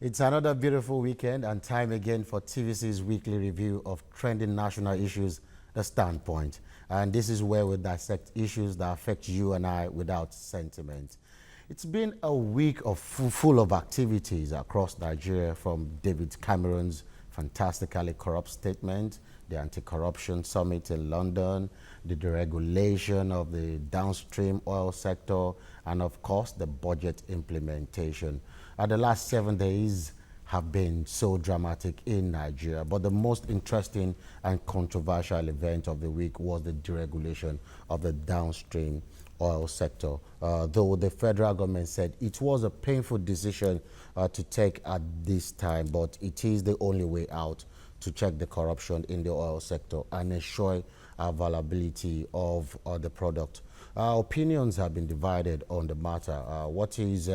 It's another beautiful weekend and time again for TVC's weekly review of trending national issues, The Standpoint. And this is where we dissect issues that affect you and I without sentiment. It's been a week full of activities across Nigeria, from David Cameron's fantastically corrupt statement, the anti-corruption summit in London, the deregulation of the downstream oil sector, and of course the budget implementation. The last 7 days have been so dramatic in Nigeria, but the most interesting and controversial event of the week was the deregulation of the downstream oil sector. Though the federal government said it was a painful decision to take at this time, but it is the only way out to check the corruption in the oil sector and ensure availability of the product. Opinions have been divided on the matter. What is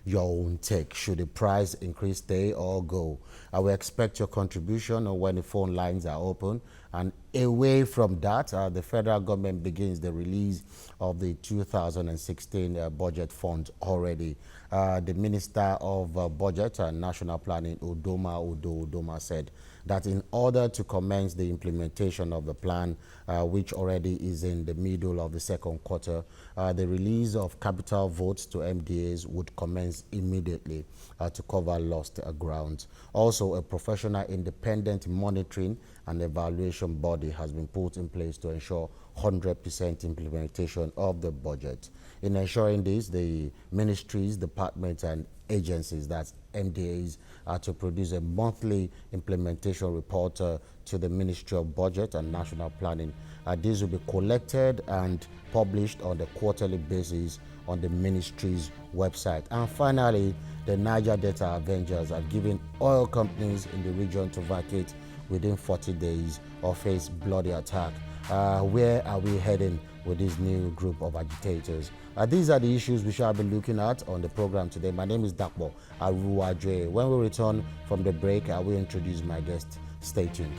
your own take? Should the price increase, stay or go? I will expect your contribution when the phone lines are open. And away from that, the federal government begins the release of the 2016 budget funds already. The Minister of Budget and National Planning, Udoma, said that in order to commence the implementation of the plan, which already is in the middle of the second quarter, the release of capital votes to MDAs would commence immediately to cover lost ground. Also, a professional independent monitoring and evaluation body has been put in place to ensure 100% implementation of the budget. In ensuring this, the ministries, departments, and agencies, that's MDAs, are to produce a monthly implementation report to the Ministry of Budget and National Planning. These will be collected and published on a quarterly basis on the ministry's website. And finally, the Niger Delta Avengers are giving oil companies in the region to vacate within 40 days or face bloody attack. Where are we heading with this new group of agitators? These are the issues we shall be looking at on the program today. My name is Dakbo Aruwaje. When we return from the break, I will introduce my guest. Stay tuned.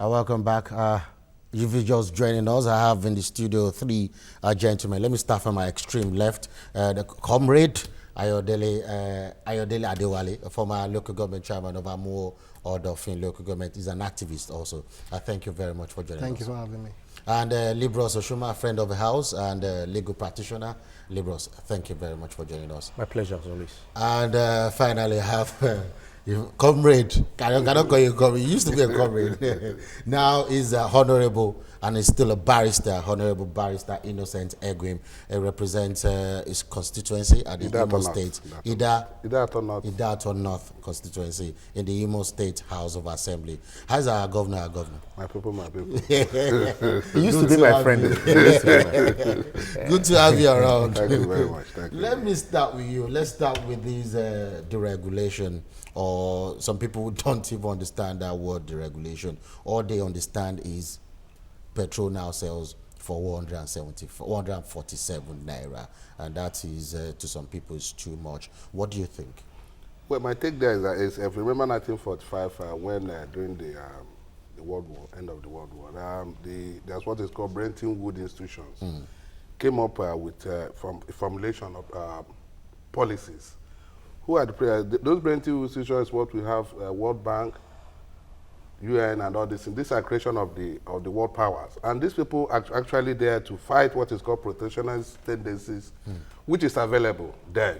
Welcome back. If you're just joining us, I have in the studio three gentlemen. Let me start from my extreme left. The comrade, Ayodele Adewale, former local government chairman of Amuo Odofin local government, is an activist also. Thank you very much for joining us. Thank you for having me. And Libros Oshuma, a friend of the house and legal practitioner. Libros, thank you very much for joining us. My pleasure, as always. And finally, I have comrade. Cannot call you comrade. He used to be a comrade. Now he's honorable and is still a barrister. Honorable barrister Innocent Egwim. He represents his constituency at the Imo State. Idato North constituency in the Imo State House of Assembly. How's our governor? My people. He used to be my friend. Good to have you around. Thank you very much. Thank you. Let me start with you. Let's start with this deregulation. Or some people don't even understand that word, deregulation. All they understand is petrol now sells for 147 naira, and that is to some people is too much. What do you think? Well, my take there is that if you remember 1945, when during the World War, end of the World War, there's what is called Bretton Woods institutions came up with from a formulation of policies. Who are those Bretton Woods institutions? What we have: World Bank, UN and all this. These are creation of the world powers, and these people are actually there to fight what is called protectionist tendencies, which is available then,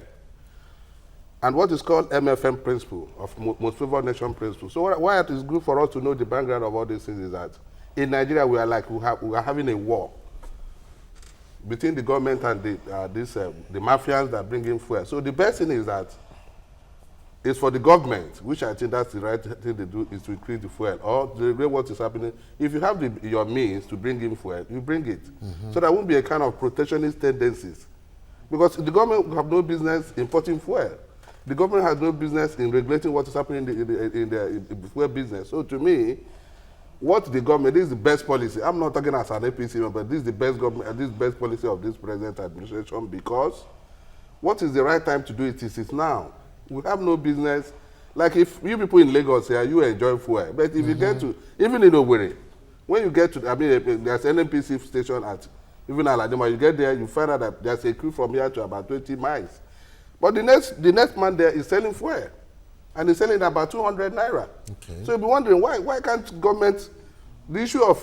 and what is called MFN principle of most favored nation principle. So why it is good for us to know the background of all these things is that in Nigeria we are having a war between the government and the mafians that bring in fuel. So the best thing is that it's for the government, which I think that's the right thing to do, is to increase the fuel or to regulate what is happening. If you have your means to bring in fuel, you bring it. So there won't be a kind of protectionist tendencies. Because the government will have no business importing fuel. The government has no business in regulating what is happening in the fuel business. So to me, what the government, this is the best policy. I'm not talking as an APC, but this is the best government, this is the best policy of this present administration, because what is the right time to do it is now. We have no business. Like if you people in Lagos here, you enjoy fuel. But if you get to, even in Owerri, when you get to, I mean, there's an NNPC station at, even Aladima, you get there, you find out that there's a queue from here to about 20 miles. But the next man there is selling fuel. And he's selling about 200 naira. Okay. So you'll be wondering, why can't government, the issue of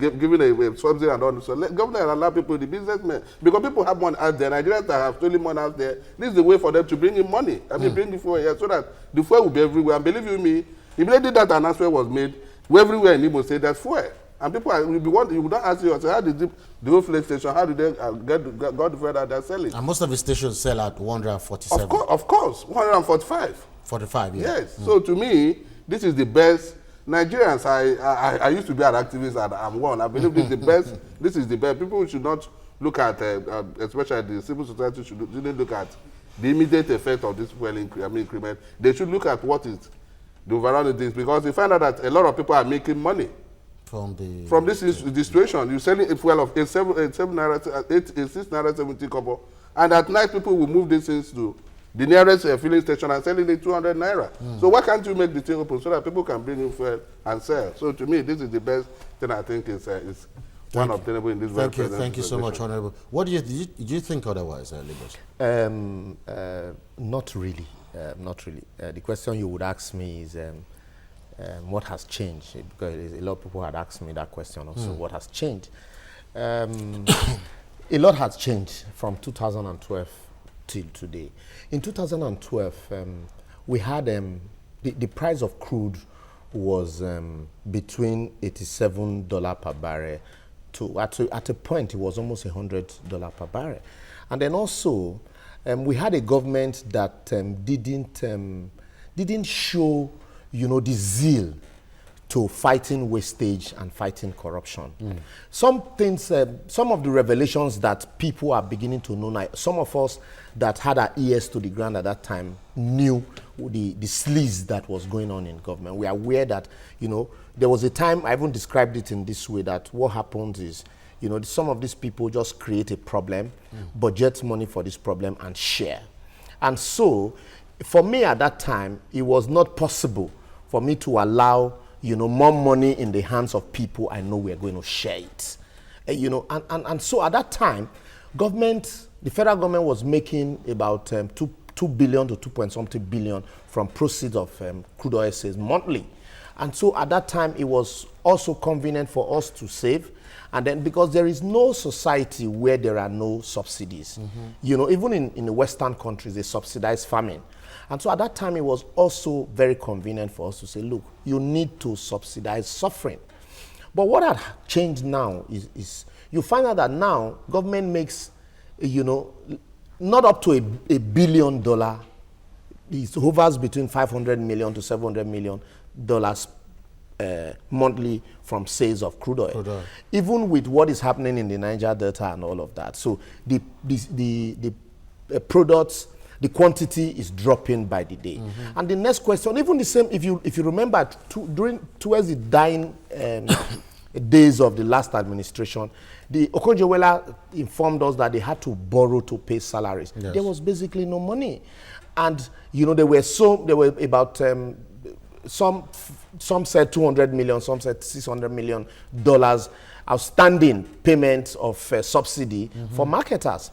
giving a subsidy and all this, so let government allow people, the businessmen, because people have money out there, Nigerians that have stolen money out there, this is the way for them to bring in money. I mean, bring the fuel here so that the fuel will be everywhere. And believe you me, immediately that announcement was made, everywhere in Igbo State, there's fuel. And people will be wondering, you would not ask yourself, how did the whole fuel station, how did they got the fuel that they're selling? And most of the stations sell at 147. Of course, 145. 45, yeah. Yes. So to me, this is the best. Nigerians, I used to be an activist and I'm one. I believe this is the best. This is the best. People should not look at, especially the civil society shouldn't look at the immediate effect of this fuel increment. They should look at what is the overall things, because you find out that a lot of people are making money from this situation. You're selling a fuel of 6 naira 70 kobo, and at night people will move these things to the nearest filling station and selling it 200 naira. So why can't you make the thing open so that people can bring in fuel and sell? So to me, this is the best thing I think is one obtainable in this very present Thank you so much, Honorable. What do you think otherwise, Lagos? Not really. Not really. The question you would ask me is what has changed? Because a lot of people had asked me that question also. What has changed? A lot has changed from 2012 till today. In 2012, we had the price of crude was between $87 per barrel to at a point it was almost $100 per barrel, and then also we had a government that didn't show, the zeal to fighting wastage and fighting corruption. Some things, some of the revelations that people are beginning to know now, some of us that had our ears to the ground at that time knew the sleaze that was going on in government. We are aware that, there was a time, I even described it in this way, that what happens is, some of these people just create a problem, budget money for this problem and share. And so, for me at that time, it was not possible for me to allow more money in the hands of people I know we are going to share it. And so at that time, the federal government was making about 2 billion to 2-point-something billion from proceeds of crude oil sales monthly. And so at that time, it was also convenient for us to save. And then because there is no society where there are no subsidies. Even in the Western countries, they subsidize farming. And so at that time, it was also very convenient for us to say, look, you need to subsidize suffering. But what had changed now is you find out that now government makes, not up to $1 billion. It hovers between $500 million to $700 million monthly from sales of crude oil. Even with what is happening in the Niger Delta and all of that. So the products, the quantity is dropping by the day. And the next question, even the same, if you remember, towards the dying days of the last administration, the Okonjo-Iweala informed us that they had to borrow to pay salaries. Yes. There was basically no money. And, there were about, some said 200 million, some said $600 million outstanding payments of subsidy for marketers.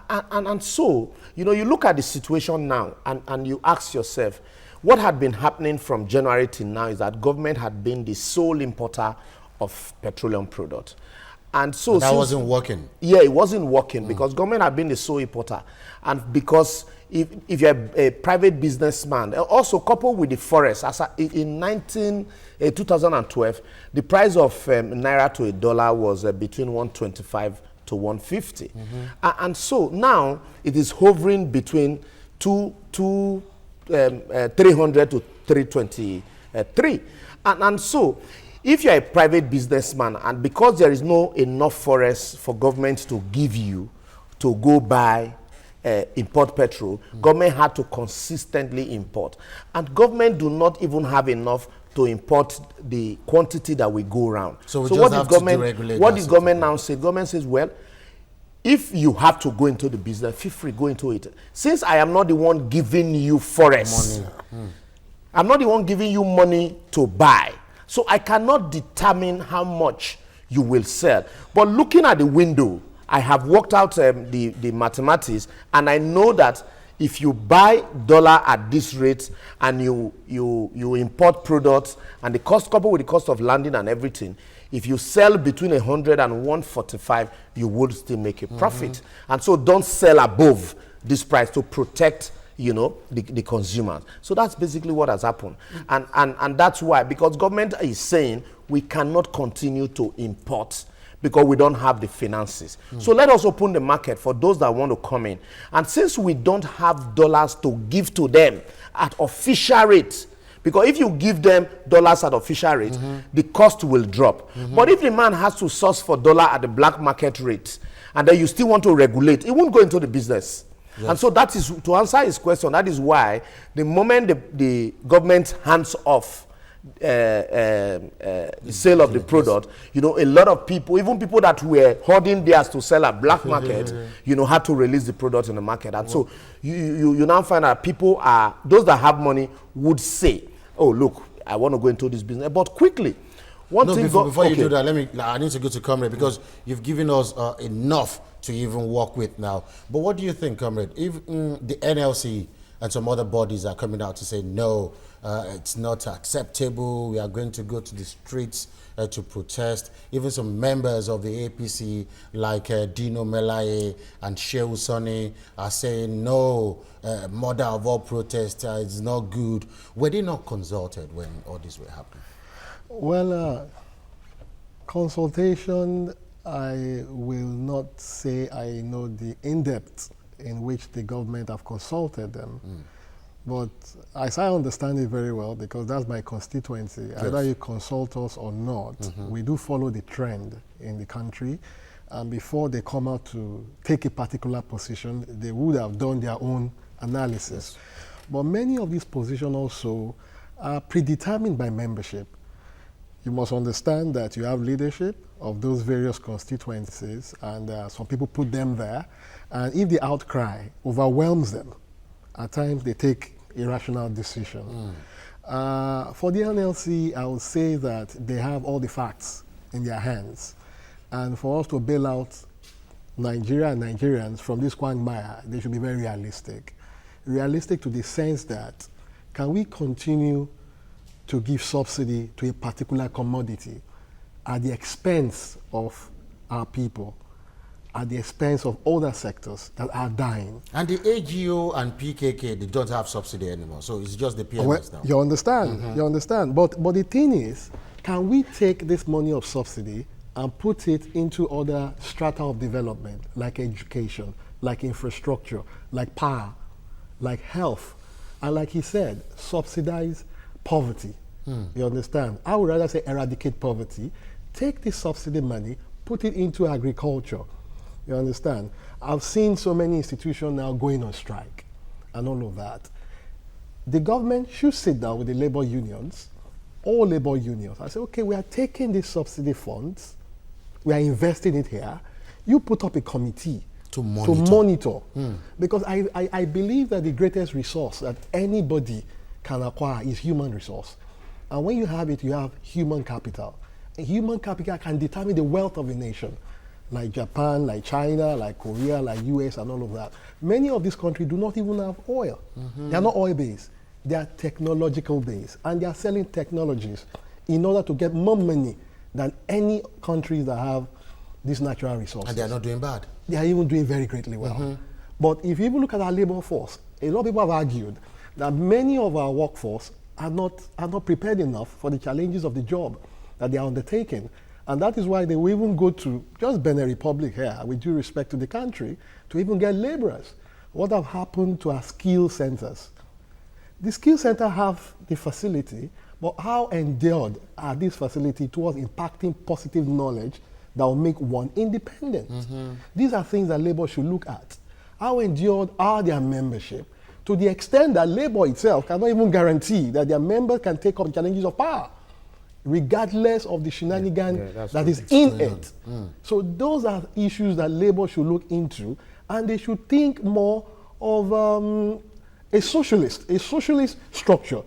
And so, you look at the situation now and you ask yourself, what had been happening from January till now is that government had been the sole importer of petroleum products. And so that wasn't working. Yeah, it wasn't working because government had been the sole importer. And because if you're a private businessman, also coupled with the forest, as in 2012, the price of naira to a dollar was between 125 to 150. And so now it is hovering between 300 to 323. And so if you're a private businessman, and because there is no enough forest for government to give you to go buy import petrol, government had to consistently import. And government do not even have enough to import the quantity that we go around. So what did government now say? Government says, well, if you have to go into the business, feel free, go into it. Since I am not the one giving you forest, I'm not the one giving you money to buy. So I cannot determine how much you will sell. But looking at the window, I have worked out the mathematics, and I know that if you buy dollar at this rate and you import products and the cost coupled with the cost of landing and everything, if you sell between 100 and 145, you would still make a profit. And so don't sell above this price to protect the consumers. So that's basically what has happened. And that's why, because government is saying we cannot continue to import because we don't have the finances. So let us open the market for those that want to come in. And since we don't have dollars to give to them at official rate, because if you give them dollars at official rate, the cost will drop. But if the man has to source for dollar at the black market rate, and then you still want to regulate, it won't go into the business. Yes. And so that is, to answer his question, that is why the moment the government hands off the sale of the product, a lot of people, even people that were hoarding theirs to sell at black market, had to release the product in the market. And so you now find that people are, those that have money would say, oh, look, I want to go into this business. But quickly, before you do that, I need to go to Comrade, because you've given us enough to even work with now. But what do you think, Comrade? If the NLC and some other bodies are coming out to say, no, it's not acceptable, we are going to go to the streets to protest. Even some members of the APC, like Dino Melaye and Shehu Sani, are saying, no, murder of all protests is not good. Were they not consulted when all this were happening? Well, consultation, I will not say I know the in-depth in which the government have consulted them. But as I understand it very well, because that's my constituency, yes, either you consult us or not, we do follow the trend in the country. And before they come out to take a particular position, they would have done their own analysis. Yes. But many of these positions also are predetermined by membership. You must understand that you have leadership of those various constituencies, and some people put them there. And if the outcry overwhelms them, at times they take irrational decisions. For the NLC, I would say that they have all the facts in their hands. And for us to bail out Nigeria and Nigerians from this quagmire, they should be very realistic. Realistic to the sense that, can we continue to give subsidy to a particular commodity at the expense of our people, at the expense of other sectors that are dying? And the AGO and PKK, they don't have subsidy anymore, so it's just the PMS now. You understand, you understand. But the thing is, can we take this money of subsidy and put it into other strata of development, like education, like infrastructure, like power, like health, and like he said, subsidize poverty? You understand? I would rather say eradicate poverty, take this subsidy money, put it into agriculture. You understand? I've seen so many institutions now going on strike and all of that. The government should sit down with the labor unions, all labor unions. I say, okay, we are taking these subsidy funds, we are investing it here. You put up a committee to monitor. Because I believe that the greatest resource that anybody can acquire is human resource. And when you have it, you have human capital. And human capital can determine the wealth of a nation, like Japan, like China, like Korea, like US, and all of that. Many of these countries do not even have oil. They are not oil-based. They are technological based, and they are selling technologies in order to get more money than any countries that have these natural resources. And they are not doing bad. They are even doing very greatly well. But if you even look at our labor force, a lot of people have argued that many of our workforce are not prepared enough for the challenges of the job that they are undertaking. And that is why they will even go to just Benin Republic here, with due respect to the country, to even get laborers. What have happened to our skill centers? The skill center have the facility, but how endured are these facilities towards impacting positive knowledge that will make one independent? These are things that labor should look at. How endured are their membership? To the extent that labor itself cannot even guarantee that their members can take up challenges of power, regardless of the shenanigan that is in it. So those are issues that labor should look into, and they should think more of a socialist structure.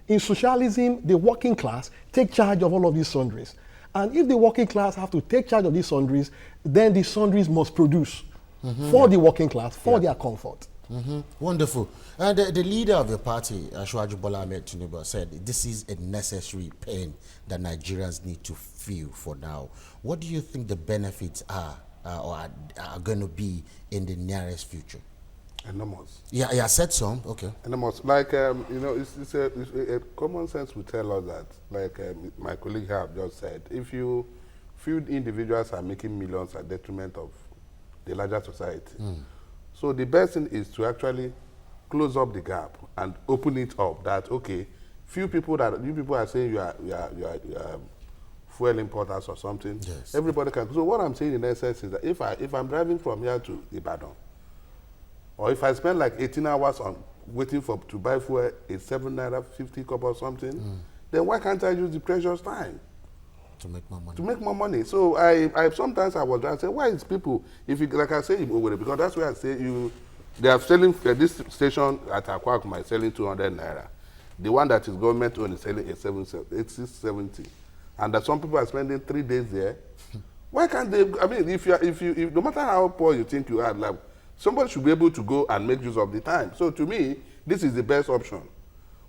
In socialism, the working class take charge of all of these sundries. And if the working class have to take charge of these sundries, then the sundries must produce for the working class, for their comfort. Wonderful. And the leader of your party, Asiwaju Bola Ahmed Tinubu, said this is a necessary pain that Nigerians need to feel for now. What do you think the benefits are going to be in the nearest future? Enormous. Yeah, I said some. Okay. Enormous. Like, it's a common sense will tell us that, like my colleague have just said, if you few individuals are making millions at detriment of the larger society, so the best thing is to actually close up the gap and open it up. That okay, you people are saying you are fuel importers or something. Yes. Everybody can. So what I'm saying in essence is that if I'm driving from here to Ibadan, or if I spend like 18 hours on waiting to buy fuel, it's 7 naira 50 kobo or something, then why can't I use the precious time To make more money. to make more money? So I sometimes I was trying to say, why is people, if you, like I say, because that's where I say they are selling, this station at Akwakuma is selling 200 naira. The one that is government owned is selling 670. And that some people are spending 3 days there. Why can't they, I mean, if no matter how poor you think you are, like, somebody should be able to go and make use of the time. So to me, this is the best option.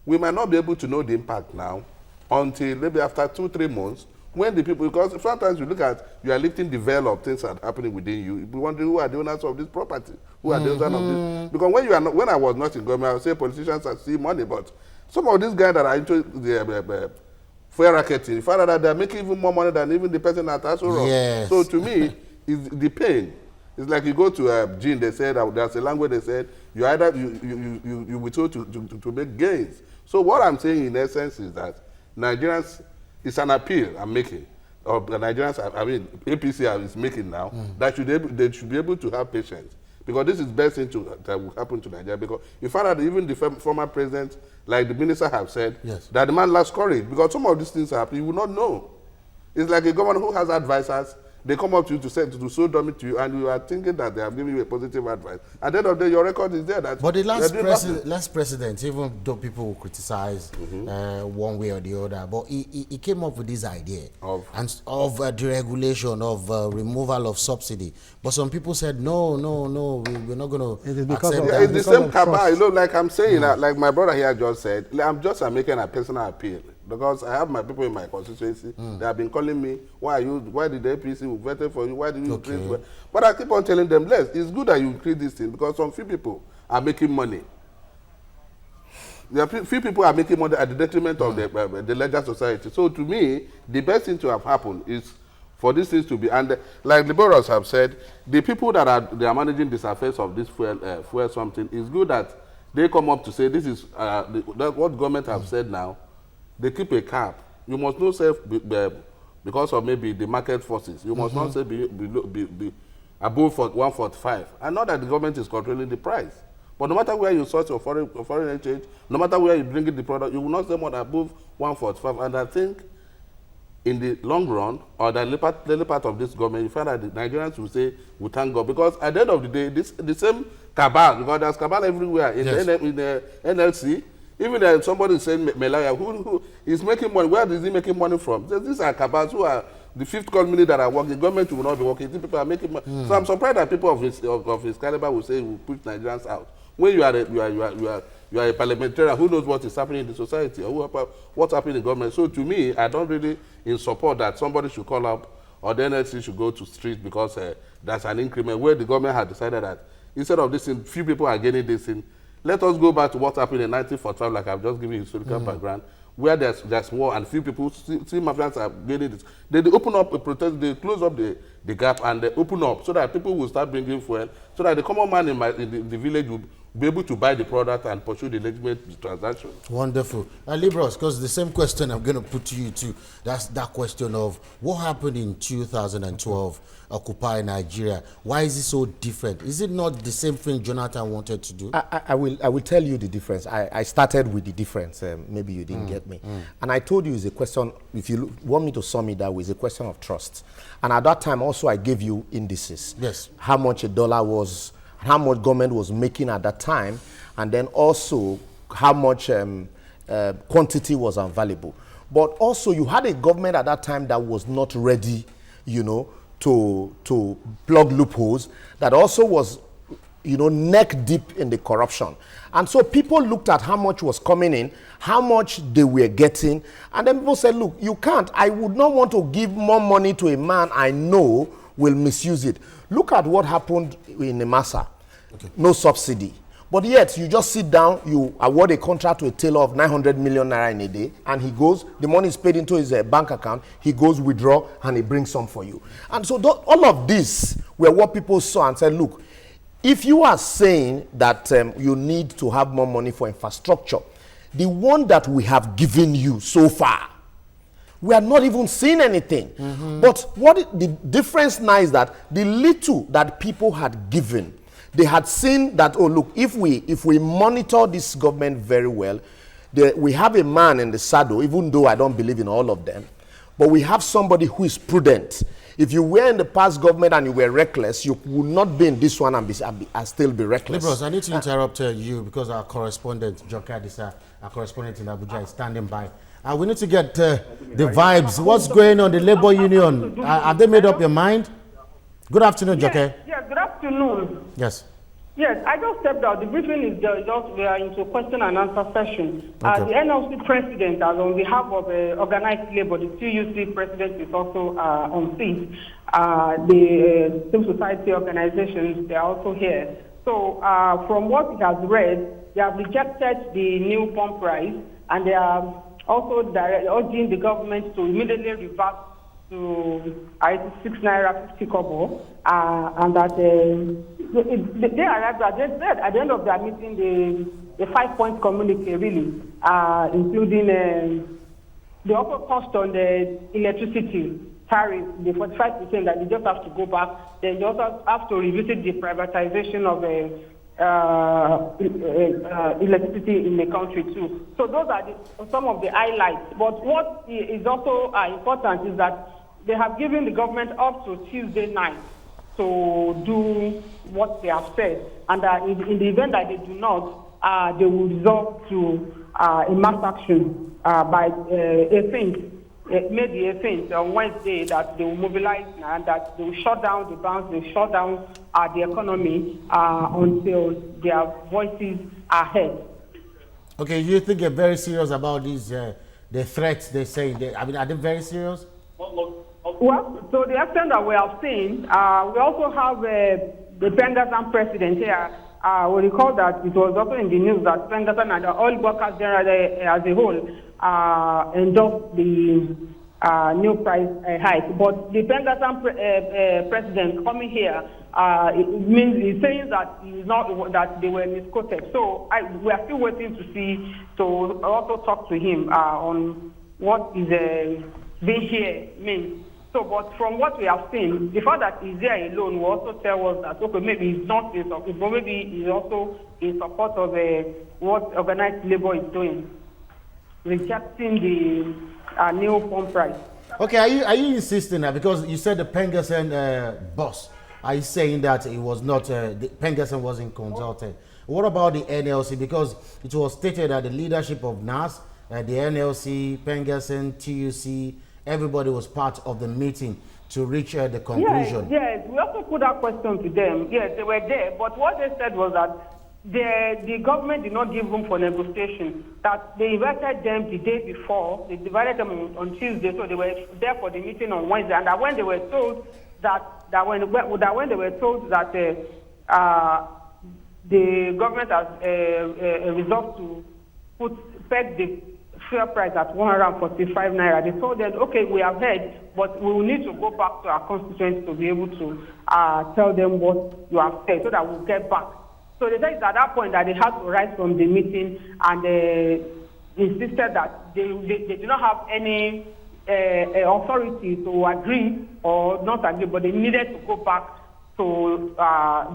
We might not be able to know the impact now until maybe after 2-3 months, when the people, because sometimes you look at, you are lifting the veil of things that are happening within you. You wonder who are the owners of this property, who are the owners of this. Because when I was not in government, I would say politicians are see money, but some of these guys that are into the fuel racketing, you find out that they're making even more money than even the person at Asoro. Yes. So to me, it's the pain. It's like you go to Gene, they said, there's a language they said, you either, you were told to make gains. So what I'm saying in essence is that Nigerians, it's an appeal I'm making, or the Nigerians, I mean, APC is making now, that they should be able to have patience. Because this is the best thing that will happen to Nigeria. Because you find out that even the former president, like the minister have said, that the man lacks courage. Because some of these things happen, you will not know. It's like a governor who has advisors. They come up to you to say, to so dumb it to you, and you are thinking that they have given you a positive advice. At the end of the day, your record is there. That But the last president, even though people will criticize one way or the other, but he came up with this idea of deregulation, of removal of subsidy. But some people said, no, we're not going to accept that. It's the same cabal, you know, like I'm saying, like my brother here just said, I'm just making a personal appeal. Because I have my people in my constituency, they have been calling me, why did the APC vote for you, why did you increase? But I keep on telling them, it's good that you increase this thing, because some few people are making money. There are few people are making money at the detriment of the larger society. So to me, the best thing to have happened is for these things to be, and like the liberals have said, the people that are managing this affairs of this fuel something, it's good that they come up to say, this is what government have said now. They keep a cap. You must not say because of maybe the market forces. You must not say be above 145. I know that the government is controlling the price. But no matter where you source your foreign exchange, no matter where you bring in the product, you will not say more than above 145. And I think in the long run, or the early part of this government, you find that the Nigerians will say, we thank God. Because at the end of the day, the same cabal, because there's cabal everywhere in the NLC. Even somebody saying Melaya, who is making money, where is he making money from? These are cabals who are the fifth column that are working. The government will not be working. These people are making money. So I'm surprised that people of his caliber will say we push Nigerians out. When you are you are a parliamentarian, who knows what is happening in the society or what's happening in government. So to me, I don't really in support that somebody should call up or the NLC should go to street because that's an increment where the government had decided that instead of this thing, few people are getting this thing. Let us go back to what happened in 1945, like I've just given you historical background, where there's war and few people, see mafians are getting this. They open up a protest, they close up the gap and they open up so that people will start bringing fuel, so that the common man in the village will be able to buy the product and pursue the legitimate transaction. Wonderful. Libros, because the same question I'm going to put to you too. That's that question of what happened in 2012, Occupy Nigeria. Why is it so different? Is it not the same thing Jonathan wanted to do? I will tell you the difference. I started with the difference. Maybe you didn't get me. And I told you it's a question, if you want me to sum it that way, it's a question of trust. And at that time also I gave you indices. Yes. How much a dollar was, how much government was making at that time, and then also how much quantity was available. But also you had a government at that time that was not ready, you know, to plug loopholes, that also was, you know, neck deep in the corruption. And so people looked at how much was coming in, how much they were getting, and then people said, look, you can't. I would not want to give more money to a man I know will misuse it. Look at what happened in Nemasa. Okay. No subsidy. But yet, you just sit down, you award a contract to a tailor of 900 million naira in a day, and he goes, the money is paid into his bank account, he goes withdraw, and he brings some for you. And so all of this were what people saw and said, look, if you are saying that you need to have more money for infrastructure, the one that we have given you so far, we are not even seeing anything. But what the difference now is that the little that people had given, they had seen that, oh, look, if we monitor this government very well, we have a man in the saddle, even though I don't believe in all of them, but we have somebody who is prudent. If you were in the past government and you were reckless, you would not be in this one and still be reckless. Libros, I need to interrupt you because our correspondent, Joke Adisa, our correspondent in Abuja, is standing by. We need to get the vibes. What's going on, the labor union? Have they made up your mind? Good afternoon, Joke. Yes, good afternoon. Yes. Yes, I just stepped out. The briefing is just we are into question and answer session. Okay. The NLC president, as on behalf of organized labor, the TUC president is also on seat. The civil society organizations, they are also here. So from what he has read, they have rejected the new pump price, and they are also urging the government to immediately revert to 6 naira 50 kobo, and that they arrived at the end of their meeting the 5-point communique, really, including the upper cost on the electricity tariff, the 45% that they just have to go back. Then they also have to revisit the privatization of electricity in the country too. So those are some of the highlights. But what is also important is that they have given the government up to Tuesday night to do what they have said, and in the event that they do not, they will resort to a mass action by 18th, May the 18th, on Wednesday, that they will mobilize and that they will shut down the banks, they will shut down the economy until their voices are heard. Okay, you think they're very serious about these the threats they say? I mean, are they very serious? Well, to the extent that we have seen, we also have the Pengassan president here. We recall that it was also in the news that Pengassan and the oil workers generally as a whole endorsed the new price hike. But the Pengassan president coming here, it means he's saying that he's not, that they were misquoted. So we are still waiting to see, to also talk to him on what is being here means. So, but from what we have seen, the fact that he's there alone will also tell us that, okay, maybe he's not in support, but maybe he's also in support of what organized labor is doing, rejecting the new pump price. Okay, are you insisting that because you said the Pengassan boss, are you saying that it was not, Pengassan wasn't consulted? What about the NLC? Because it was stated that the leadership of NAS, the NLC, Pengassan, TUC, everybody was part of the meeting to reach the conclusion. Yes, we also put that question to them. Yes, they were there, but what they said was that the government did not give room for negotiation. That they invited them the day before, they divided them on Tuesday, so they were there for the meeting on Wednesday. And that when they were told that when they were told that the government has resolved to peg the fuel price at 145 naira, they told them, okay, we have heard, but we will need to go back to our constituents to be able to tell them what you have said, so that we'll get back. So they said at that point that they had to rise from the meeting, and they insisted that they do not have any authority to agree or not agree, but they needed to go back to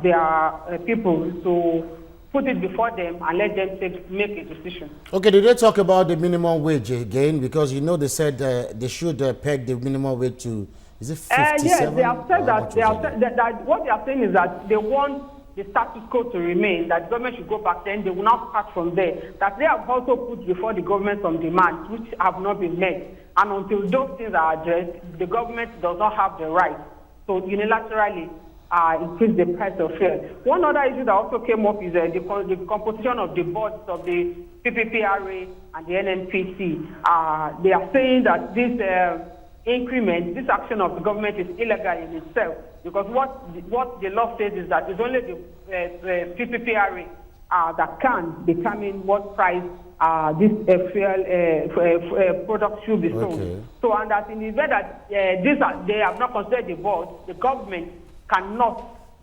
their people to put it before them and let them make a decision. Okay, did they talk about the minimum wage again? Because you know they said they should peg the minimum wage to, is it 57? Yes, they have said that, that what they are saying is that they want the status quo to remain, that the government should go back, then they will not start from there. That they have also put before the government some demands which have not been met. And until those things are addressed, the government does not have the right to unilaterally increase the price of fuel. One other issue that also came up is the composition of the boards of the PPPRA and the NNPC. They are saying that this increment, this action of the government is illegal in itself, because what the law says is that it's only the PPPRA that can determine what price this fuel product should be sold. Okay. So, and that in the event that they have not considered the board, the government cannot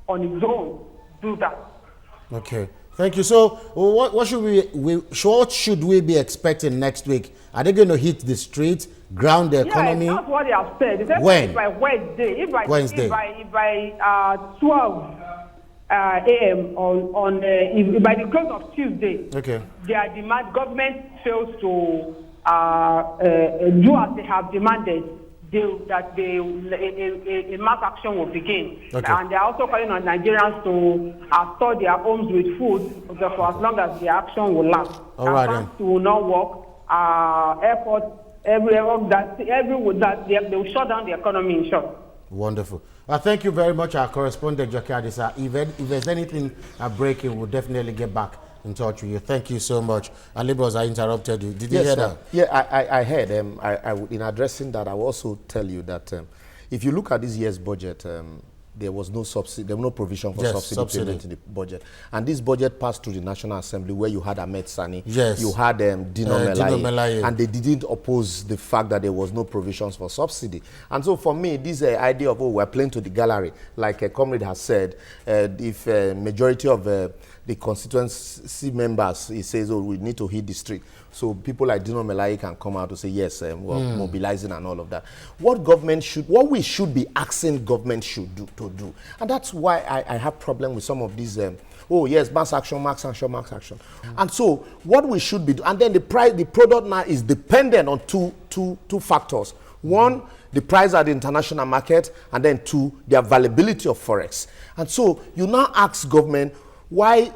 on its own do that. Okay, thank you. So what should we be expecting next week? Are they going to hit the street, ground the economy? Yeah, that's what they have said. They said when? By Wednesday. If by 12 a.m. by the close of Tuesday, okay, their demand, government fails to do as they have demanded, a mass action will begin. Okay. And they are also calling on Nigerians to store their homes with food for as long as the action will last. All right, banks will not work. Airports, everywhere they will shut down the economy in short. Wonderful. Thank you very much, our correspondent, Jockey Adisa. If there's anything breaking, we'll definitely get back in touch with you. Thank you so much. And Libros, I interrupted you. Did you hear that? Yeah, I heard. In addressing that, I will also tell you that if you look at this year's budget, there was no subsidy, there was no provision for subsidy payment in the budget. And this budget passed through the National Assembly, where you had Ahmed Sani, you had Dino Melaye, and they didn't oppose the fact that there was no provisions for subsidy. And so for me, this idea of, we're playing to the gallery, like a comrade has said, if majority of the constituency members, he says, we need to hit the street. So people like Dino Melaye can come out to say, yes, we're mobilizing and all of that. What we should be asking government should do. And that's why I have problem with some of these, mass action. And so what we should be doing, and then the product now is dependent on two factors. One, the price at the international market, and then two, the availability of forex. And so you now ask government,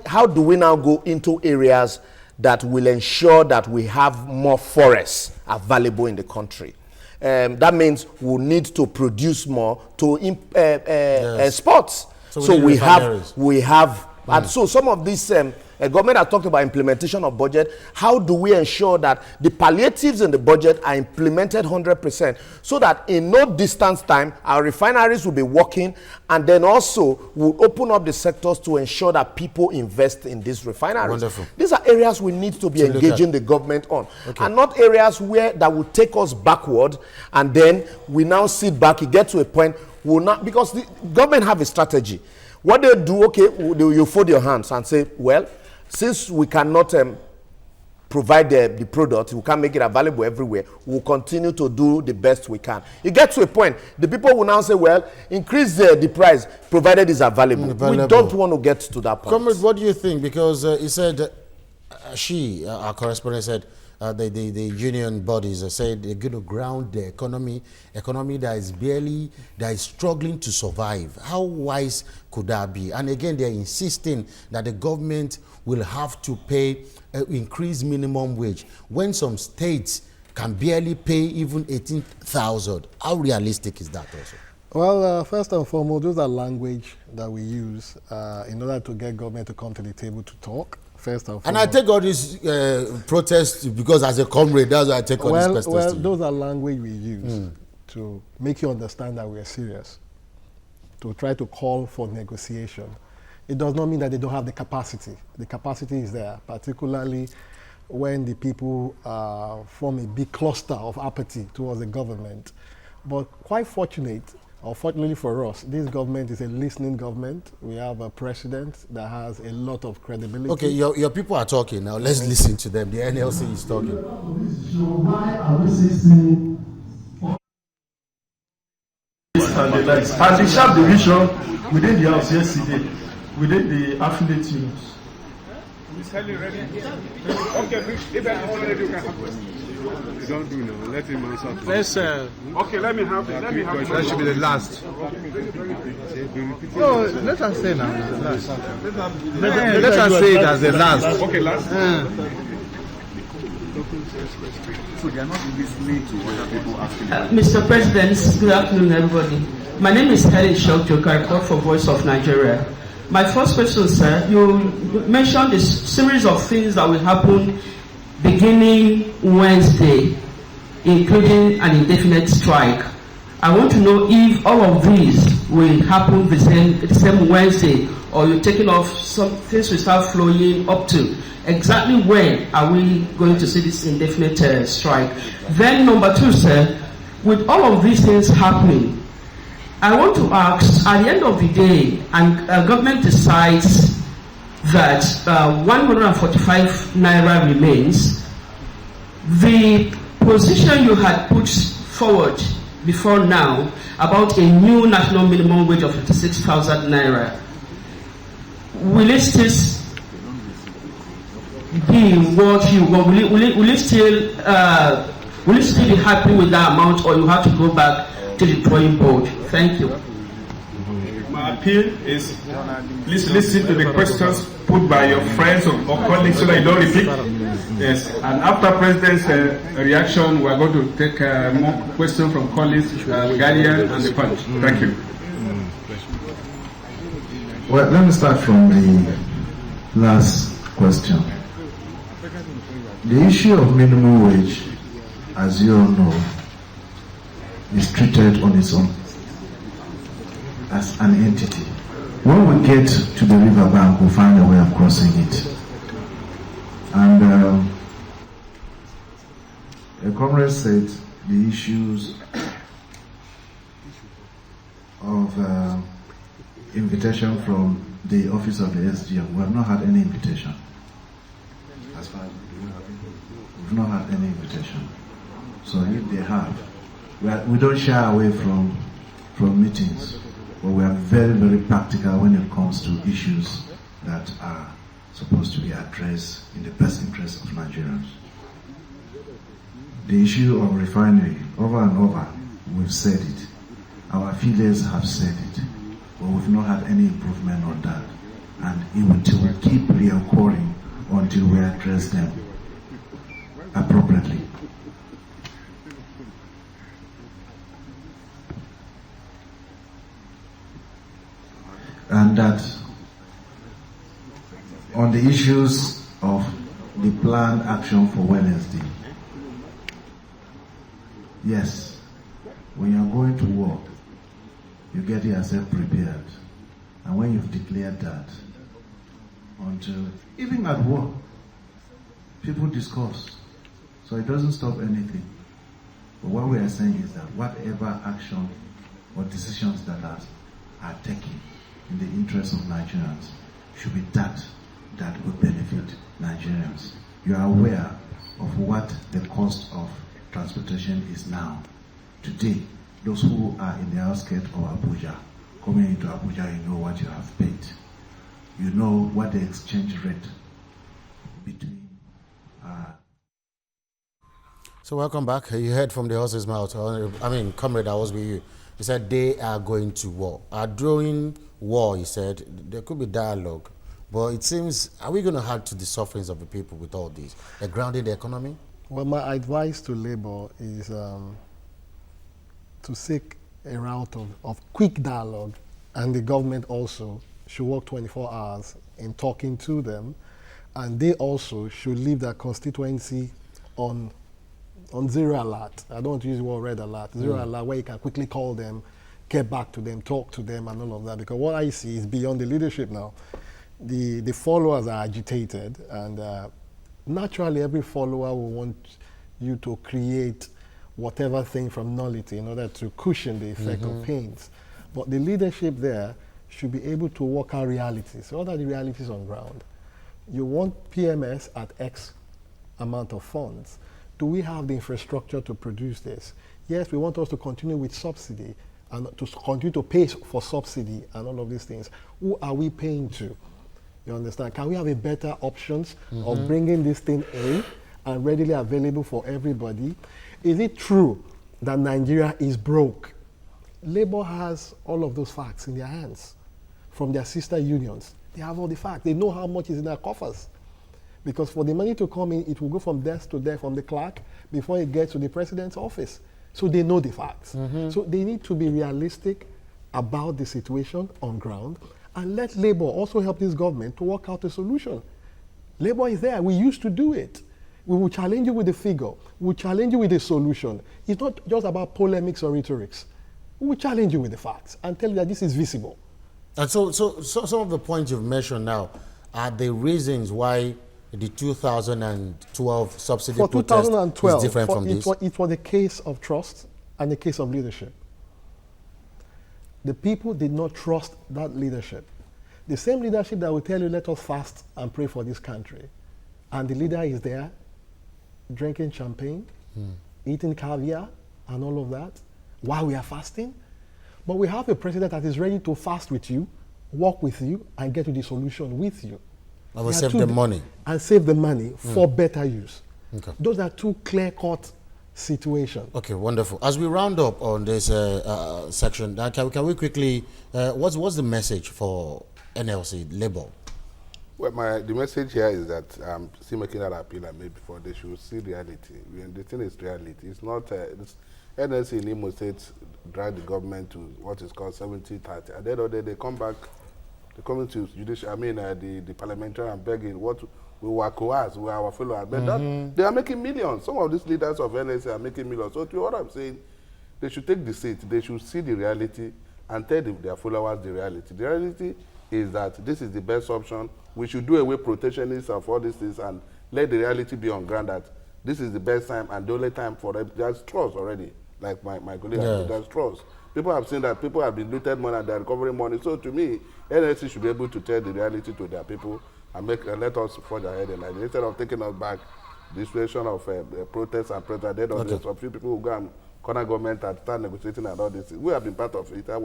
how do we now go into areas that will ensure that we have more forests available in the country? That means we'll need to produce more to export. So we have, and so some of these government has talked about implementation of budget. How do we ensure that the palliatives in the budget are implemented 100%, so that in no distance time our refineries will be working, and then also we'll open up the sectors to ensure that people invest in these refineries. Wonderful. These are areas we need to be engaging the government on, and not areas that will take us backward, and then we now sit back. You get to a point because the government have a strategy. What they do, you fold your hands and say, well, since we cannot provide the product, we can't make it available everywhere, we'll continue to do the best we can. You get to a point, the people will now say, well, increase the price, provided it's available. We don't want to get to that point. Comrade, what do you think? Because he said, our correspondent said, the union bodies said they're going to ground the economy that is struggling to survive. How wise could that be? And again, they're insisting that the government will have to pay increased minimum wage when some states can barely pay even 18,000. How realistic is that also? Well, first and foremost, those are language that we use in order to get government to come to the table to talk. First and foremost. And I take all these protests because as a comrade, that's why I take all these questions. Well, those are language we use to make you understand that we are serious, to try to call for negotiation. It does not mean that they don't have the capacity. The capacity is there, particularly when the people form a big cluster of apathy towards the government. But quite fortunate, or fortunately for us, this government is a listening government. We have a president that has a lot of credibility. Okay, your people are talking now. Let's listen to them. The NLC is talking. Why are we saying and the sharp division within the house yesterday, within the affiliate units? You don't do now. Let him answer. Let's. Okay, let me have it. Let me have it. That should be the last. No, let us say now. Let us say it as the last. Okay, last. So they are not listening to other people asking. Mr. President, good afternoon, everybody. My name is Helen Shokjoka, I report for Voice of Nigeria. My first question, sir, you mentioned a series of things that will happen beginning Wednesday, including an indefinite strike. I want to know if all of these will happen the same Wednesday, or you're taking off some things will start flowing up to. Exactly when are we going to see this indefinite strike? Then number two, sir, with all of these things happening, I want to ask, at the end of the day, and government decides that 145 naira remains, the position you had put forward before now about a new national minimum wage of 56,000 naira, will it still be what you want? Will it still be happy with that amount, or you have to go back to the drawing board? Thank you. My appeal is please listen to the questions put by your friends or colleagues so that you don't repeat. Yes, and after President's reaction, we are going to take more questions from colleagues, Guardian and the Punch. Thank you. Well, let me start from the last question. The issue of minimum wage, as you all know, is treated on its own as an entity. When we get to the riverbank, we'll find a way of crossing it. And a comrade said the issues of invitation from the office of the SGM. We have not had any invitation. As far as we've not had any invitation. So if they have, we don't shy away from meetings, but we are very, very practical when it comes to issues that are supposed to be addressed in the best interest of Nigerians. The issue of refinery, over and over, we've said it. Our affiliates have said it, but we've not had any improvement on that. And it will keep reoccurring until we address them appropriately. And that on the issues of the planned action for Wednesday, yes, when you're going to war, you get yourself prepared. And when you've declared that, until even at war, people discuss. So it doesn't stop anything. But what we are saying is that whatever action or decisions that are taken in the interest of Nigerians should be that will benefit Nigerians. You are aware of what the cost of transportation is now. Today, those who are in the outskirts of Abuja, coming into Abuja, you know what you have paid. You know what the exchange rate between. So welcome back. You heard from the horse's mouth. I mean, comrade, I was with you. He said they are going to war. During war, he said, there could be dialogue. But it seems, are we going to add to the sufferings of the people with all this? They're grounding the economy? Well, my advice to Labour is to seek a route of quick dialogue, and the government also should work 24 hours in talking to them, and they also should leave their constituency on zero alert. I don't want to use the word red alert, zero alert, where you can quickly call them, get back to them, talk to them, and all of that. Because what I see is beyond the leadership now. The followers are agitated, and naturally every follower will want you to create whatever thing from nullity in order to cushion the effect of pains. But the leadership there should be able to work out realities. So what are the realities on ground? You want PMS at X amount of funds. Do we have the infrastructure to produce this? Yes, we want us to continue with subsidy and to continue to pay for subsidy and all of these things. Who are we paying to? You understand? Can we have a better options of bringing this thing in and readily available for everybody? Is it true that Nigeria is broke? Labour has all of those facts in their hands from their sister unions. They have all the facts. They know how much is in their coffers. Because for the money to come in, it will go from desk to desk from the clerk before it gets to the president's office. So they know the facts. So they need to be realistic about the situation on ground and let Labour also help this government to work out a solution. Labour is there. We used to do it. We will challenge you with a figure. We will challenge you with a solution. It's not just about polemics or rhetorics. We will challenge you with the facts and tell you that this is visible. And so some of the points you've mentioned now are the reasons why the 2012 subsidy for protest 2012, is different from this. It was a case of trust and a case of leadership. The people did not trust that leadership. The same leadership that will tell you, let us fast and pray for this country. And the leader is there, drinking champagne, eating caviar, and all of that, while we are fasting. But we have a president that is ready to fast with you, work with you, and get to the solution with you. And will save the money. And save the money for better use. Okay. Those are two clear-cut situations. Okay, wonderful. As we round up on this section, can we quickly, what's the message for NLC, Labour? Well, the message here is that I'm still making that appeal I made before. They should see reality. The thing is reality. It's not, NLC in Imo State drag the government to what is called 70-30. At the end of the day, they come back, they come into judicial, the parliamentary and begging what we were coerced, we are our followers. But they are making millions. Some of these leaders of NLC are making millions. So to what I'm saying, they should take the seat. They should see the reality and tell their followers the reality. The reality is that this is the best option. We should do away protectionists and all these things and let the reality be on ground that this is the best time and the only time for them. There's trust already, like my colleague said, there's trust. People have seen that people have been looted money and they're recovering money. So to me, NLC should be able to tell the reality to their people and let us forge ahead in life. Instead of taking us back, the situation of protests and protests, there's a few people who go and corner government and start negotiating and all this. We have been part of it. I'm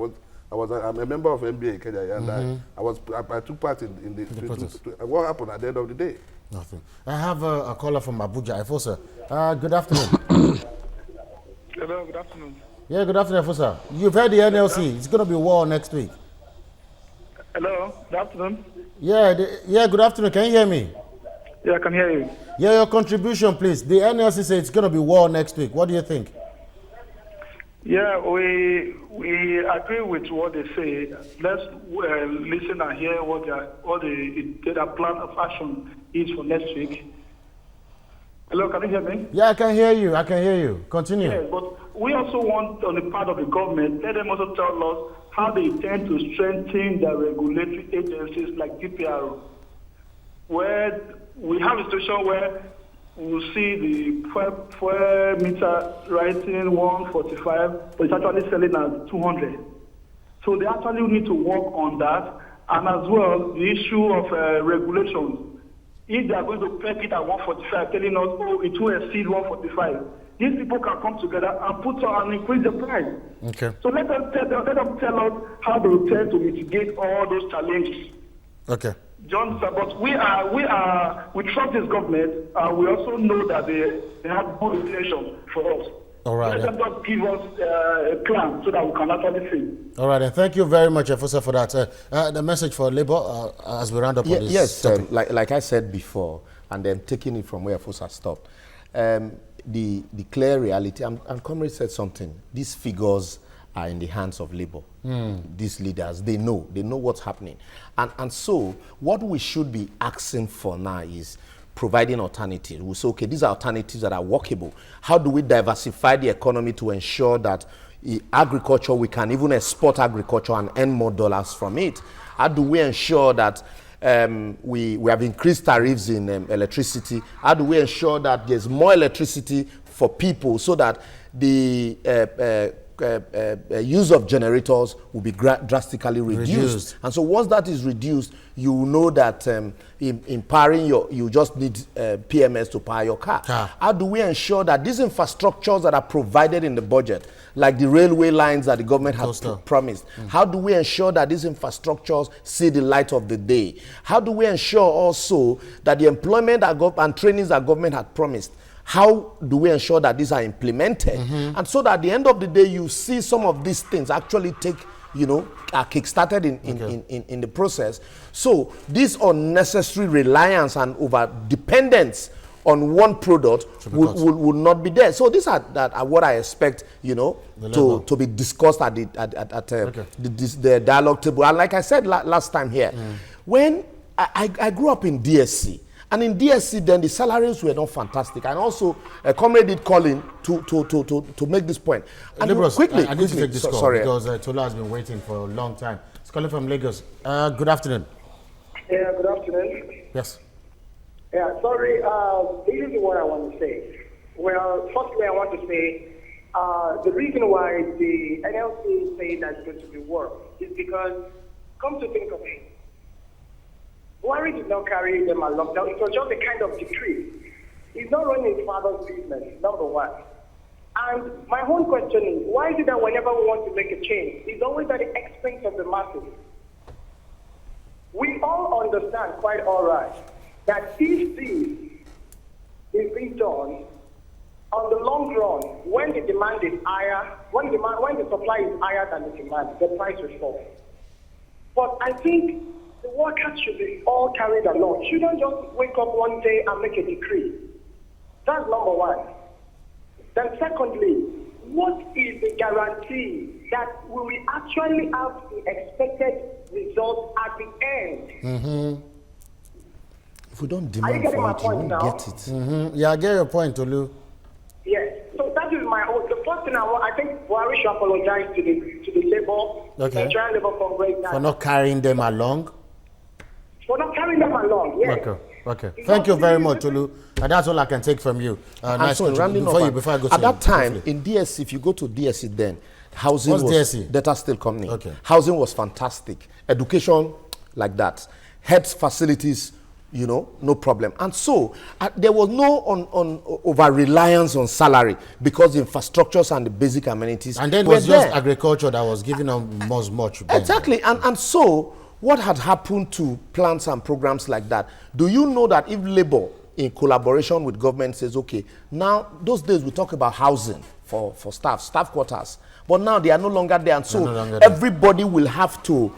a member of NBA Kenya, and I took part in the what happened at the end of the day. Nothing. I have a caller from Abuja. Ifosa. Good afternoon. Hello, good afternoon. Yeah, good afternoon, Ifosa. You've heard the NLC. It's going to be war next week. Hello, good afternoon. Yeah, good afternoon. Can you hear me? Yeah, I can hear you. Yeah, your contribution, please. The NLC says it's going to be war next week. What do you think? Yeah, we agree with what they say. Let's listen and hear what their plan of action is for next week. Hello, can you hear me? Yeah, I can hear you. Continue. Yeah, but we also want, on the part of the government, let them also tell us how they intend to strengthen their regulatory agencies like DPR, where we have a situation where we'll see the fuel meter writing 145, but it's actually selling at 200. So they actually need to work on that. And as well, the issue of regulations. If they are going to peg it at 145, telling us, oh, it will exceed 145, these people can come together and put on and increase the price. Okay. So let them tell us how they intend to mitigate all those challenges. Okay. John, but we trust this government. We also know that they have good intention for us. All right. Let them just give us a plan so that we can actually see. All right, and thank you very much, Efosa, for that. The message for Labour as we round up on this. Yes, like I said before, and then taking it from where Efosa stopped. The clear reality, and Comrade said something, these figures are in the hands of labor. These leaders, they know what's happening. And so what we should be asking for now is providing alternatives. We say, okay, these are alternatives that are workable. How do we diversify the economy to ensure that agriculture, we can even export agriculture and earn more dollars from it? How do we ensure that we have increased tariffs in electricity? How do we ensure that there's more electricity for people so that the use of generators will be drastically reduced? And so once that is reduced, you know that in powering you just need PMS to power your car. How do we ensure that these infrastructures that are provided in the budget, like the railway lines that the government has promised, how do we ensure that these infrastructures see the light of the day? How do we ensure also that the employment and trainings that government had promised, how do we ensure that these are implemented? And so that at the end of the day, you see some of these things actually are kick-started in the process. So this unnecessary reliance and over-dependence on one product will not be there. So these are what I expect, to be discussed at the dialogue table. And like I said last time here, when I grew up in DSC, and in DSC, then the salaries were not fantastic. And also, a comrade did call in to make this point. And quickly, I need to take this call because Tola has been waiting for a long time. He's calling from Lagos. Good afternoon. Yeah, good afternoon. Yes. Yeah, sorry. This is what I want to say. Well, firstly, I want to say the reason why the NLC say that's going to be worked is because, come to think of it, Buhari did not carry them along. It was just a kind of decree. He's not running his father's business, number one. And my own question is, why is it that whenever we want to make a change, it's always at the expense of the masses? We all understand quite all right that if this is being done on the long run, when the demand is higher, when the supply is higher than the demand, the price will fall. But I think the workers should be all carried along. Shouldn't just wake up one day and make a decree. That's number one. Then secondly, what is the guarantee that we will actually have the expected result at the end? If we don't demand for it, you won't get it. Yeah, I get your point, Tolu. Yes. So that is my own. The first thing I think Buhari should apologize to the Labour, Nigerian Labour Congress, for not carrying them along. For not carrying them along, yes. Okay. Thank you very much, Tolu. And that's all I can take from you. Nice so rounding before I go at that time, in DSC, if you go to DSC then, housing was DSC? Data Steel Company. Housing was fantastic. Education, like that. Health facilities, no problem. And so there was no over-reliance on salary because the infrastructures and the basic amenities and then it was just agriculture that was giving them much. Exactly. And so what had happened to plans and programs like that? Do you know that if Labour, in collaboration with government, says, okay, now those days we talk about housing for staff quarters, but now they are no longer there, and so everybody will have to,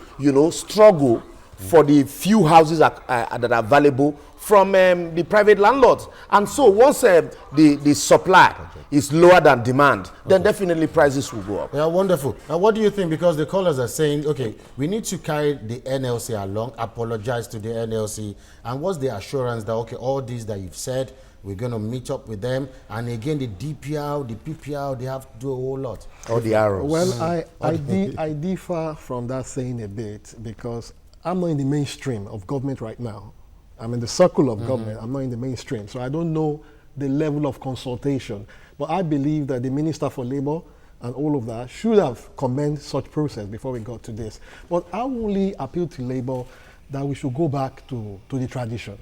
struggle for the few houses that are available from the private landlords. And so once the supply is lower than demand, then definitely prices will go up. Yeah, wonderful. Now, what do you think? Because the callers are saying, okay, we need to carry the NLC along, apologize to the NLC, and what's the assurance that, okay, all these that you've said, we're going to meet up with them, and again, the DPR, the PPR, they have to do a whole lot. All the arrows. Well, I differ from that saying a bit, because I'm not in the mainstream of government right now. I'm in the circle of government. I'm not in the mainstream. So I don't know the level of consultation. But I believe that the Minister for Labour and all of that should have commenced such process before we got to this. But I only appeal to Labour that we should go back to the tradition.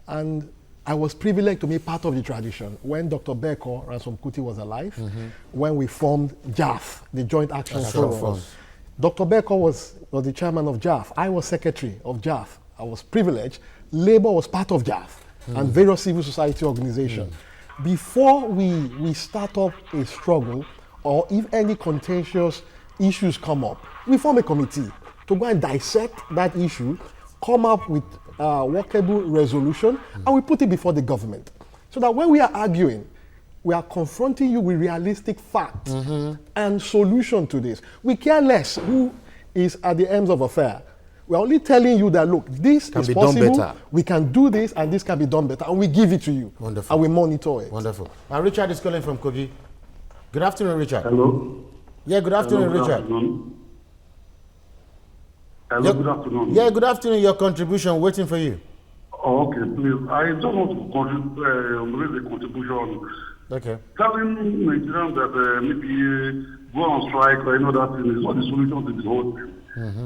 And I was privileged to be part of the tradition when Dr. Beko Ransom Kuti was alive, when we formed JAF, the Joint Action Forum. Dr. Beko was the chairman of JAF. I was secretary of JAF. I was privileged. Labour was part of JAF and various civil society organizations. Before we start up a struggle, or if any contentious issues come up, we form a committee to go and dissect that issue, come up with a workable resolution, and we put it before the government. So that when we are arguing, We are confronting you with realistic facts and solution to this. We care less who is at the ends of affair. We're only telling you that, look, this is possible. We can do this, and this can be done better. And we give it to you. Wonderful. And we monitor it. Wonderful. Richard is calling from Kogi. Good afternoon, Richard. Hello. Yeah, good afternoon, Hello, good Richard. Afternoon. Hello, good afternoon. Yeah, good afternoon. Your contribution waiting for you. Oh, okay, please. I just want to raise a contribution. Okay. Telling Nigerians that maybe go on strike or any other thing is not the solution to the whole thing.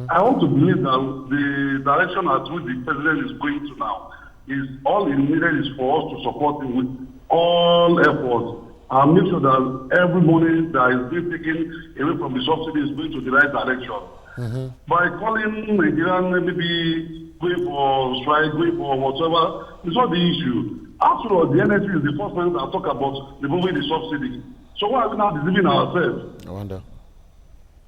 I want to believe that the direction at which the president is going to now is all it needed is for us to support him with all efforts and make sure that every money that is being taken away from the subsidy is going to the right direction. By calling Nigerian maybe going for strike, going for whatever, it's not the issue. After all, the NSC is the first one that talk about removing the subsidy. So why are we now deceiving ourselves? I wonder.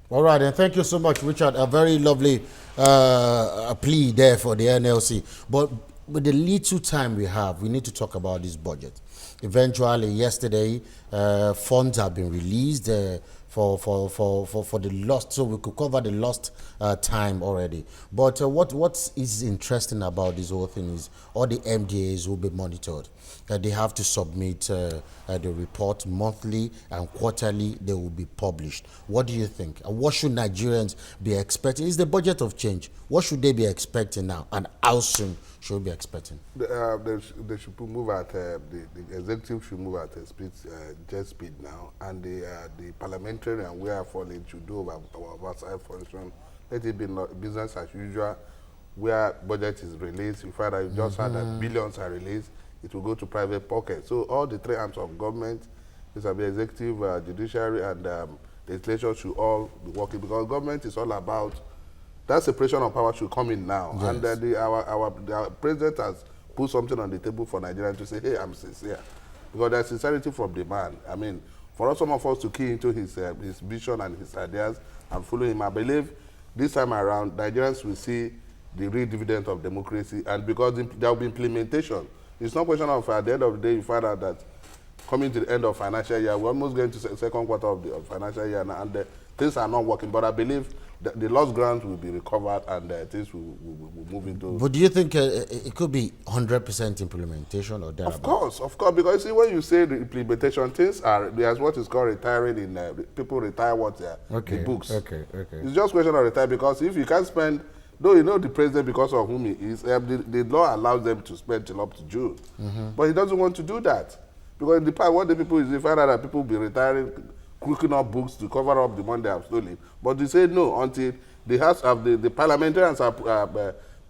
All right, and thank you so much, Richard. A very lovely plea there for the NLC. But with the little time we have, we need to talk about this budget. Eventually, yesterday, funds have been released for the lost, so we could cover the lost time already. But what is interesting about this whole thing is all the MDAs will be monitored. They have to submit the report monthly and quarterly. They will be published. What do you think? What should Nigerians be expecting? Is the budget of change? What should they be expecting now, and how soon should we be expecting? They should move at the executive should move at jet speed now, and the parliamentarian we are falling should do our oversight function. Let it be business as usual, where budget is released. You find that you just had that billions are released, it will go to private pockets. So all the three arms of government, this will be executive, judiciary, and legislature should all be working, because government is all about that separation of power should come in now. Yes. And our president has put something on the table for Nigerians to say, hey, I'm sincere. Because there's sincerity from the man. I mean, for some of us to key into his vision and his ideas and follow him, I believe this time around, Nigerians will see the real dividend of democracy. And because there will be implementation. It's not a question of at the end of the day, you find out that coming to the end of financial year, we're almost going to the second quarter of the financial year now, and things are not working. But I believe the lost ground will be recovered, and things will move into. But do you think it could be 100% implementation or thereabouts? Of course, because see, when you say the implementation, things are, there's what is called retiring in, people retire what the books. Okay. It's just a question of retire, because if you can't spend, though you know the president because of whom he is, the law allows them to spend till up to June. But he doesn't want to do that. Because in the past, what the people is, they find out that people will be retiring, crooking up books to cover up the money they have stolen. But they say no until the House of the parliamentarians have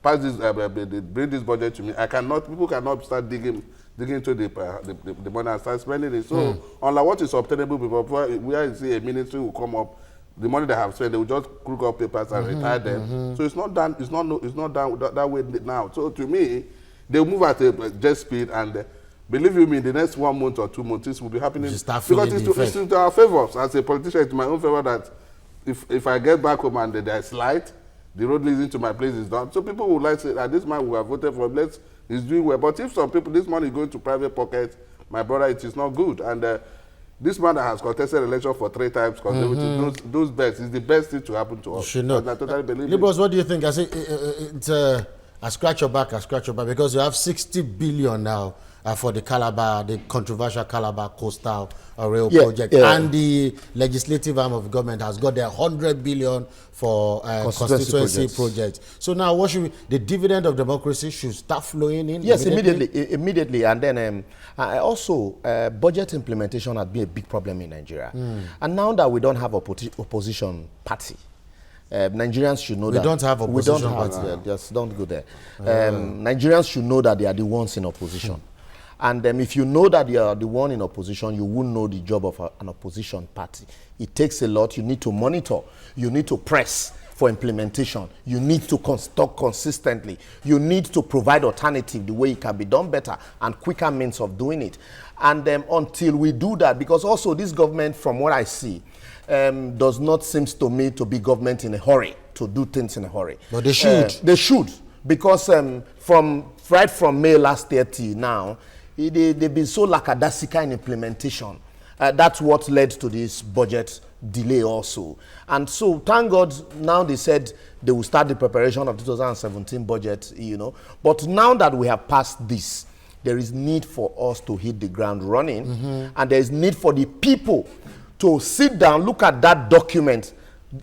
passed this, they bring this budget to me. People cannot start digging into the money and start spending it. So unlike what is obtainable before, where you see a ministry will come up, the money they have spent, they will just crook up papers and retire them. So it's not done. It's not done that way now. So to me, they will move at a jet speed, and believe you me, in the next 1 month or 2 months, this will be happening. Because it's to our favor. As a politician, it's my own favor that if I get back home and there's light, the road leading to my place is done. So people will like to say that this man who have voted for him, he's doing well. But if some people, this money is going to private pockets, my brother, it is not good. And this man that has contested election for 3 times consecutive, those bets is the best thing to happen to us. Should know. And I totally believe Libros, what do you think? I say it's I scratch your back, because you have 60 billion now for the controversial Calabar coastal rail project, and the legislative arm of government has got their 100 billion for constituency projects. So now, what should the dividend of democracy should start flowing in? Yes, immediately, and then also budget implementation has been a big problem in Nigeria, and now that we don't have opposition party. Nigerians should know that we don't have opposition party. Just don't go there. Nigerians should know that they are the ones in opposition. And if you know that you are the one in opposition, you won't know the job of an opposition party. It takes a lot. You need to monitor. You need to press for implementation. You need to talk consistently. You need to provide alternative, the way it can be done better and quicker means of doing it. And until we do that, because also this government, from what I see, does not seem to me to be government in a hurry, to do things in a hurry. But they should. They should, because right from May last year till now, they've been so lackadaisical in implementation. That's what led to this budget delay also. And so, thank God, now they said they will start the preparation of 2017 budget, you know. But now that we have passed this, there is need for us to hit the ground running, and there is need for the people to sit down, look at that document,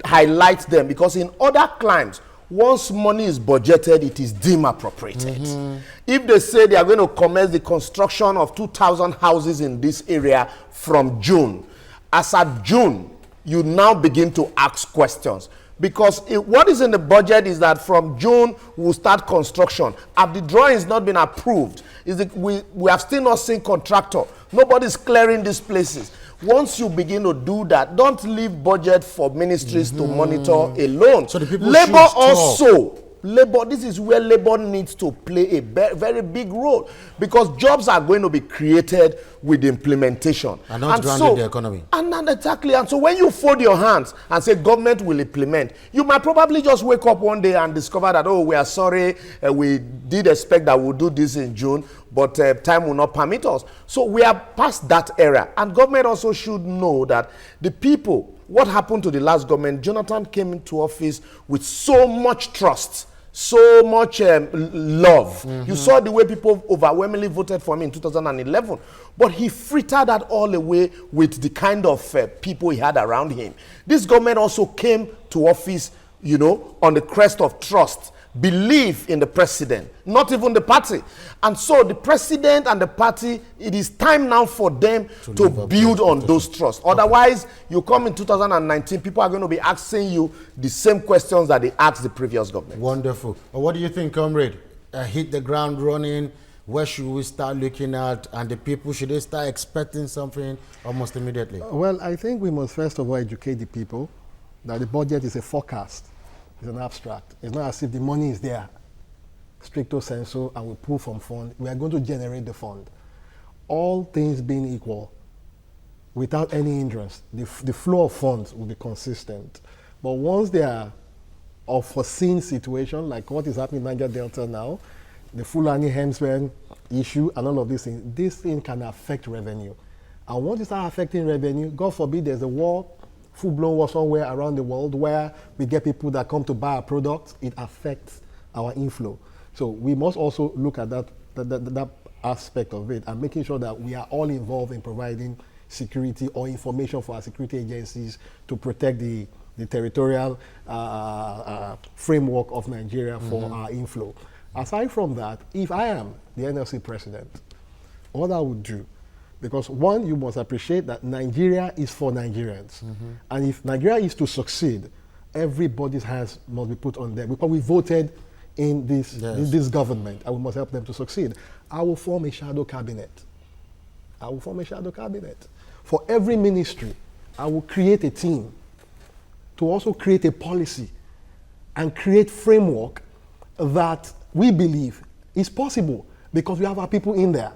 highlight them, because in other climes, once money is budgeted, it is deemed appropriated. If they say they are going to commence the construction of 2,000 houses in this area from June, as at June, you now begin to ask questions. Because what is in the budget is that from June, we'll start construction. Have the drawings not been approved? We have still not seen contractor. Nobody's clearing these places. Once you begin to do that, don't leave budget for ministries to monitor alone. So the people labor also. Labor, this is where labor needs to play a very big role, because jobs are going to be created with implementation. And not grounding the economy. And exactly. And so when you fold your hands and say government will implement, you might probably just wake up one day and discover that, oh, we are sorry, we did expect that we'll do this in June, but time will not permit us. So we are past that era. And government also should know that the people, what happened to the last government, Jonathan came into office with so much trust, so much love. You saw the way people overwhelmingly voted for him in 2011, but he frittered that all away with the kind of people he had around him. This government also came to office, you know, on the crest of trust, belief in the president, not even the party. And so the president and the party, it is time now for them to build on those trusts. Otherwise, you come in 2019, people are going to be asking you the same questions that they asked the previous government. Wonderful. What do you think, comrade? Hit the ground running. Where should we start looking at? And the people, should they start expecting something almost immediately? Well, I think we must first of all educate the people that the budget is a forecast. It's an abstract. It's not as if the money is there, stricto sensu, and we pull from fund. We are going to generate the fund. All things being equal, without any hindrance, the flow of funds will be consistent. But once they are of foreseen situation, like what is happening in Niger Delta now, the Fulani Hemsworth issue and all of these things, this thing can affect revenue. And once it starts affecting revenue, God forbid there's a war, full-blown war somewhere around the world where we get people that come to buy our products, it affects our inflow. So we must also look at that aspect of it and making sure that we are all involved in providing security or information for our security agencies to protect the territorial framework of Nigeria for our inflow. Aside from that, if I am the NLC president, all I would do, because one, you must appreciate that Nigeria is for Nigerians. And if Nigeria is to succeed, everybody's hands must be put on them. Because we voted in this government, and we must help them to succeed. I will form a shadow cabinet. I will form a shadow cabinet. For every ministry, I will create a team to also create a policy and create framework that we believe is possible. Because we have our people in there.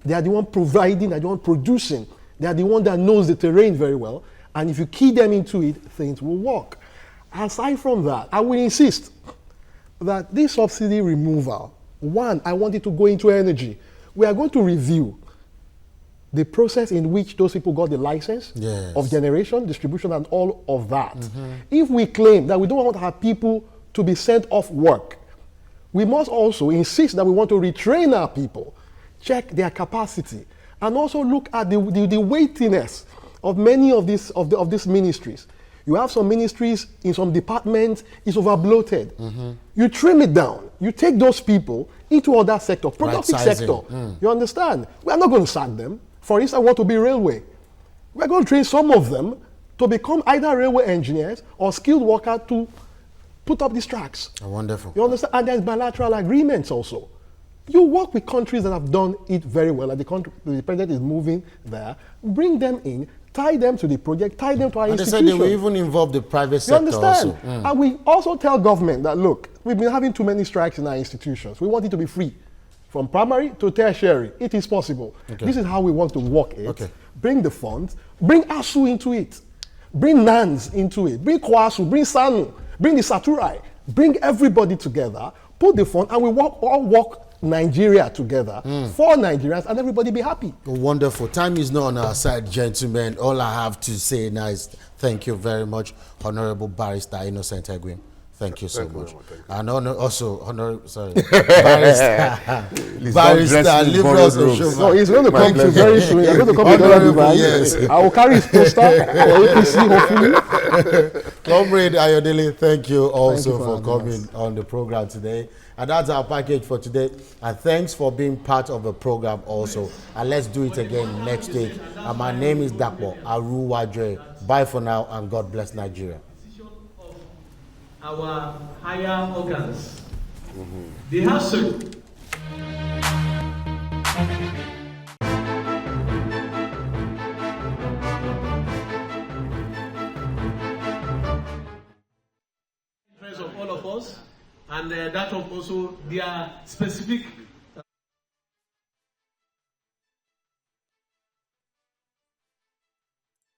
They are the one providing, they are the one producing. They are the one that knows the terrain very well. And if you key them into it, things will work. Aside from that, I will insist that this subsidy removal, one, I want it to go into energy. We are going to review the process in which those people got the license of generation, distribution, and all of that. If we claim that we don't want our people to be sent off work, we must also insist that we want to retrain our people, check their capacity, and also look at the weightiness of many of these ministries. You have some ministries in some departments, it's over-bloated. You trim it down. You take those people into other sector, productive sector. You understand? We are not going to sack them. For instance, I want to be railway. We're going to train some of them to become either railway engineers or skilled workers to put up these tracks. Wonderful. You understand? And there's bilateral agreements also. You work with countries that have done it very well, like the president is moving there, bring them in, tie them to the project, tie them to our institution. They said they will even involve the private sector. You understand? Also. And we also tell government that, look, we've been having too many strikes in our institutions. We want it to be free. From primary to tertiary, it is possible. This is how we want to work it. Bring the funds, bring ASU into it, bring NANS into it, bring KWASU, bring SANU, bring the Saturai, bring everybody together, put the fund, and we all work Nigeria together for Nigerians, and everybody be happy. Wonderful. Time is not on our side, gentlemen. All I have to say now is thank you very much, Honorable Barrister Innocent Egwin. Thank you so much. And also, Barrister Libros Oshoma. No, he's going to come to very soon. He's going to come to Dubai. Yes. I will carry his poster for APC, hopefully. Comrade Ayodele, thank you also for coming on the program today. And that's our package for today. And thanks for being part of the program also. And let's do it again next week. And my name is Dapo Aruwadre. Bye for now, and God bless Nigeria. Our higher organs. They have to. Of all of us, and that of also their specific